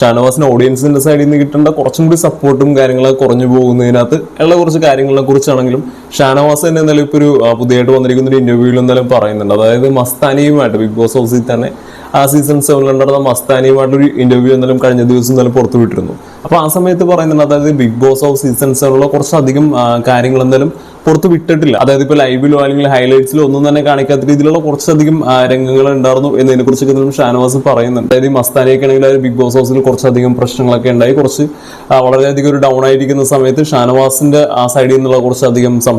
ഷാനവാസിന് ഓഡിയൻസിന്റെ സൈഡിൽ നിന്ന് കിട്ടേണ്ട കുറച്ചും കൂടി സപ്പോർട്ടും കാര്യങ്ങളൊക്കെ കുറഞ്ഞു പോകുന്നതിനകത്ത് ഉള്ള കുറച്ച് കാര്യങ്ങളെ കുറിച്ചാണെങ്കിലും ഷാനവാസ് തന്നെ എന്തായാലും ഇപ്പോൾ ഒരു പുതിയതായിട്ട് വന്നിരിക്കുന്ന ഒരു ഇന്റർവ്യൂവിൽ എന്തായാലും പറയുന്നുണ്ട്. അതായത് മസ്താനിയുമായിട്ട് ബിഗ് ബോസ് ഹൗസിൽ തന്നെ ആ സീസൺ 7 നടന്ന മസ്താനിയുമായിട്ടൊരു ഇന്റർവ്യൂ എന്തായാലും കഴിഞ്ഞ ദിവസം എന്തായാലും പുറത്തു വിട്ടിരുന്നു. അപ്പൊ ആ സമയത്ത് പറയുന്നുണ്ട്, അതായത് ബിഗ് ബോസ് ഹൗസ് സീസൺ 7 കുറച്ചധികം കാര്യങ്ങൾ എന്തായാലും പുറത്ത് വിട്ടിട്ടില്ല. അതായത് ഇപ്പോൾ ലൈവിലോ അല്ലെങ്കിൽ ഹൈലൈറ്റ്സിലോ ഒന്നും തന്നെ കാണിക്കാത്ത രീതിയിലുള്ള കുറച്ചധികം രംഗങ്ങൾ ഉണ്ടായിരുന്നു എന്നതിനെ കുറിച്ചൊക്കെ ഷാനവാസ് പറയുന്നുണ്ട്. അതായത് മസ്താനിയൊക്കെ ആണെങ്കിൽ ബിഗ് ബോസ് ഹൗസിൽ കുറച്ചധികം പ്രശ്നങ്ങളൊക്കെ ഉണ്ടായി, കുറച്ച് വളരെയധികം ഒരു ഡൗൺ ആയിരിക്കുന്ന സമയത്ത് ഷാനവാസിന്റെ ആ സൈഡിൽ നിന്നുള്ള കുറച്ചധികം സംസാരം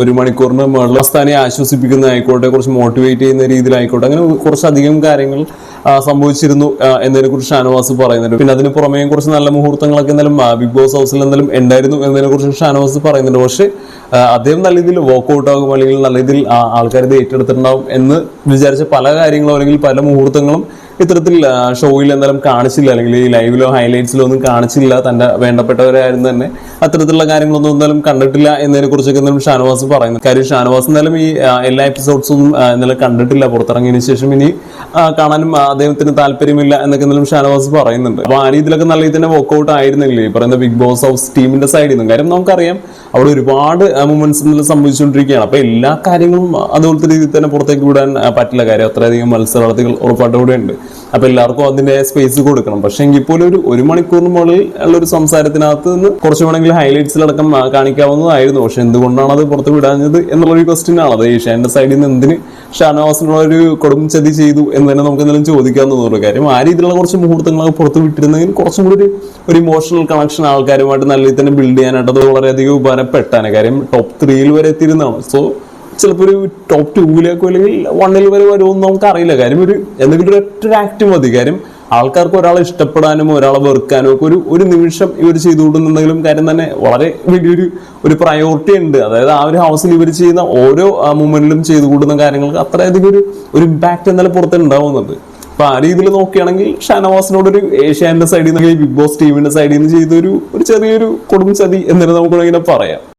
ഒരു മണിക്കൂറിന് മുകളിൽ മസ്താനിയെ ആശ്വസിപ്പിക്കുന്നതായിക്കോട്ടെ, കുറച്ച് മോട്ടിവേറ്റ് ചെയ്യുന്ന രീതിയിലായിക്കോട്ടെ, അങ്ങനെ കുറച്ചധികം കാര്യങ്ങൾ സംഭവിച്ചിരുന്നു എന്നതിനെ കുറിച്ച് ഷാനവാസ് പറയുന്നുണ്ട്. പിന്നെ അതിന് പുറമേ കുറച്ച് നല്ല മുഹൂർത്തങ്ങളൊക്കെ എന്തായാലും ബിഗ് ബോസ് ഹൗസിൽ എന്തായാലും ഉണ്ടായിരുന്നു എന്നതിനെ കുറിച്ച് ഷാനവാസ് പറയുന്നുണ്ട്. പക്ഷെ അദ്ദേഹം നല്ല രീതിയിൽ വർക്ക്ഔട്ട് ആകും അല്ലെങ്കിൽ നല്ല രീതിയിൽ ആൾക്കാർ ഇത് ഏറ്റെടുത്തിട്ടുണ്ടാവും എന്ന് വിചാരിച്ച പല കാര്യങ്ങളും അല്ലെങ്കിൽ പല മുഹൂർത്തങ്ങളും ഇത്തരത്തിൽ ഷോയിൽ എന്തായാലും കാണിച്ചില്ല, അല്ലെങ്കിൽ ഈ ലൈവിലോ ഹൈലൈറ്റ്സിലോ ഒന്നും കാണിച്ചില്ല. തന്റെ വേണ്ടപ്പെട്ടവരായിരുന്നു തന്നെ അത്തരത്തിലുള്ള കാര്യങ്ങളൊന്നും എന്തായാലും കണ്ടിട്ടില്ല എന്നതിനെ കുറിച്ചൊക്കെ എന്തായാലും ഷാനവാസ് പറയുന്നു. കാര്യം ഷാനവാസ് എന്തായാലും ഈ എല്ലാ എപ്പിസോഡ്സും എന്തായാലും കണ്ടിട്ടില്ല, പുറത്തിറങ്ങിയതിനു ശേഷം ഇനി കാണാനും അദ്ദേഹത്തിന് താല്പര്യമില്ല എന്നൊക്കെ എന്തായാലും ഷാനവാസ് പറയുന്നുണ്ട്. അപ്പൊ ആ രീതിയിലൊക്കെ നല്ല രീതിയിൽ തന്നെ വർക്ക്ഔട്ട് ആയിരുന്നില്ലേ ഈ പറയുന്ന ബിഗ് ബോസ് ഹൗസ് ടീമിന്റെ സൈഡിൽ നിന്നും. കാര്യം നമുക്കറിയാം അവിടെ ഒരുപാട് മൂവ്മെന്റ്സ് സംഭവിച്ചുകൊണ്ടിരിക്കുകയാണ്. അപ്പൊ എല്ലാ കാര്യങ്ങളും അതുപോലത്തെ രീതിയിൽ തന്നെ പുറത്തേക്ക് വിടാൻ പറ്റില്ല. കാര്യം അത്രയധികം മത്സരാർത്ഥികൾ ഉറപ്പായിട്ട് കൂടെ ഉണ്ട്. അപ്പൊ എല്ലാവർക്കും അതിന്റെ സ്പേസ് കൊടുക്കണം. പക്ഷെ എങ്കിൽ പോലും ഒരു മണിക്കൂറിന് മുകളിൽ ഉള്ള ഒരു സംസാരത്തിനകത്ത് നിന്ന് കുറച്ച് വേണമെങ്കിൽ ഹൈലൈറ്റ്സിലടക്കം കാണിക്കാവുന്നതായിരുന്നു. പക്ഷെ എന്തുകൊണ്ടാണ് അത് പുറത്ത് വിടാഞ്ഞത് എന്നുള്ളൊരു ക്വസ്റ്റ്യൻ ആണ്. അത് ഏഷ്യാന്റെ സൈഡിൽ നിന്ന് എന്തിന് ഷാനവാസിനുള്ള ഒരു കൊടും ചതി ചെയ്തു എന്ന് തന്നെ നമുക്ക് എന്തെങ്കിലും ചോദിക്കാവുന്നതുള്ളൂ. കാര്യം ആ രീതിയിലുള്ള കുറച്ച് മുഹൂർത്തങ്ങളൊക്കെ പുറത്ത് വിട്ടിരുന്നെങ്കിൽ കുറച്ചും കൂടി ഒരു ഇമോഷണൽ കണക്ഷൻ ആൾക്കാരുമായിട്ട് നല്ല രീതിയിൽ തന്നെ ബിൽഡ് ചെയ്യാനായിട്ട് അത് വളരെയധികം ഉപകാരപ്പെട്ടാണ്. കാര്യം ടോപ്പ് 3 വരെ എത്തിയിരുന്നതാണ്. സോ ചിലപ്പോൾ ഒരു ടോപ്പ് 2 അല്ലെങ്കിൽ 1 വരെ വരുമെന്ന് നമുക്ക് അറിയില്ല. കാര്യം എന്തെങ്കിലും ഒരു ആക്ട് മതി. കാര്യം ആൾക്കാർക്ക് ഒരാളെ ഇഷ്ടപ്പെടാനും ഒരാളെ വെറുക്കാനും ഒക്കെ ഒരു നിമിഷം ഇവർ ചെയ്തുകൊണ്ടുണ്ടെങ്കിലും കാര്യം തന്നെ വളരെ വലിയൊരു പ്രയോറിറ്റി ഉണ്ട്. അതായത് ആ ഒരു ഹൗസിൽ ഇവർ ചെയ്യുന്ന ഓരോ മൂവ്മെന്റിലും ചെയ്തു കൂടുന്ന കാര്യങ്ങൾക്ക് അത്രയധികം ഒരു ഇമ്പാക്ട് എന്തായാലും പുറത്ത് ഉണ്ടാവുന്നുണ്ട്. അപ്പൊ ആ രീതിയിൽ നോക്കുകയാണെങ്കിൽ ഷാനവാസിനോട് ഒരു ഏഷ്യാന്റെ സൈഡിൽ നിന്ന് ബിഗ് ബോസ് ടീമിന്റെ സൈഡിൽ നിന്ന് ചെയ്തൊരു ചെറിയൊരു കൊടും ചതി എന്ന് നമുക്ക് പറയാം.